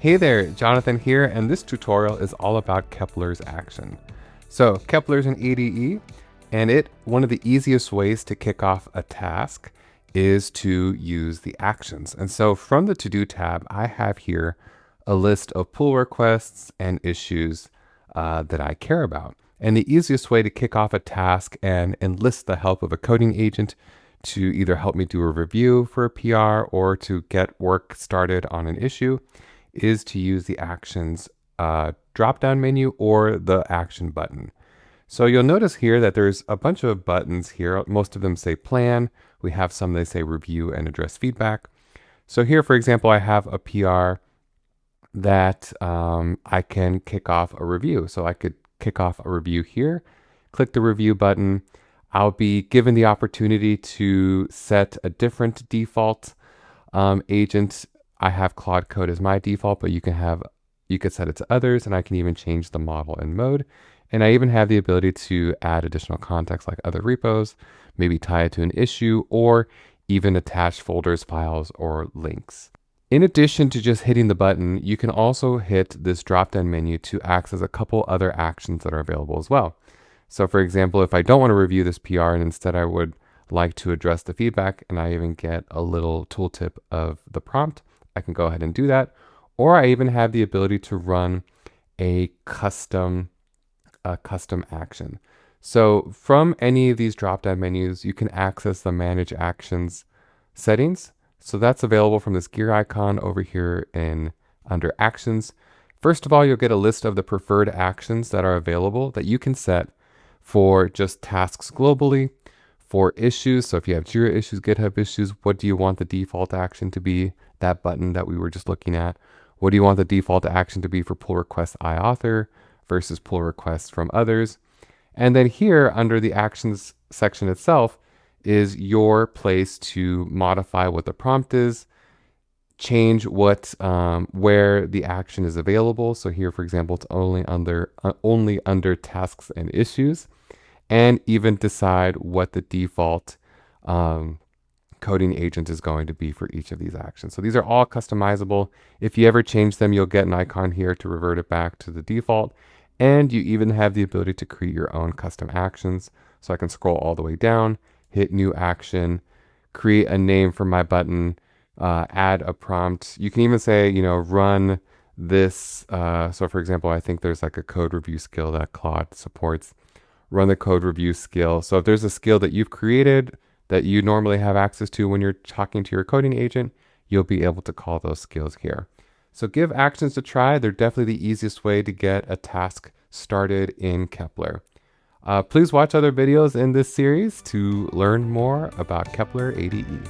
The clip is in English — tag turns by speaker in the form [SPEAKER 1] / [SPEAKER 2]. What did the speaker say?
[SPEAKER 1] Hey there, Jonathan here, and this tutorial is all about Kepler's action. So Kepler's an ADE, and one of the easiest ways to kick off a task is to use the actions. And so from the To-Do tab, I have here a list of pull requests and issues that I care about. And the easiest way to kick off a task and enlist the help of a coding agent to either help me do a review for a PR or to get work started on an issue is to use the actions drop-down menu or the action button. So you'll notice here that there's a bunch of buttons here. Most of them say plan. We have some that say review and address feedback. So here, for example, I have a PR that I can kick off a review. So I could kick off a review here, click the review button. I'll be given the opportunity to set a different default agent. I have Claude Code as my default, but you could set it to others, and I can even change the model and mode. And I even have the ability to add additional context like other repos, maybe tie it to an issue, or even attach folders, files, or links. In addition to just hitting the button, you can also hit this drop-down menu to access a couple other actions that are available as well. So for example, if I don't want to review this PR and instead I would like to address the feedback, and I even get a little tooltip of the prompt, I can go ahead and do that. Or I even have the ability to run a custom action. So from any of these drop-down menus, you can access the Manage Actions settings. So that's available from this gear icon over here under Actions. First of all, you'll get a list of the preferred actions that are available that you can set for just tasks globally, for issues. So if you have Jira issues, GitHub issues, what do you want the default action to be? That button that we were just looking at. What do you want the default action to be for pull request iAuthor versus pull requests from others? And then here under the actions section itself is your place to modify what the prompt is, change where the action is available. So here, for example, it's only under tasks and issues, and even decide what the default coding agent is going to be for each of these actions. So these are all customizable. If you ever change them, you'll get an icon here to revert it back to the default. And you even have the ability to create your own custom actions. So I can scroll all the way down, hit new action, create a name for my button, add a prompt. You can even say, run this. So for example, I think there's like a code review skill that Claude supports. Run the code review skill. So if there's a skill that you've created that you normally have access to when you're talking to your coding agent, you'll be able to call those skills here. So give actions a try. They're definitely the easiest way to get a task started in Kepler. Please watch other videos in this series to learn more about Kepler ADE.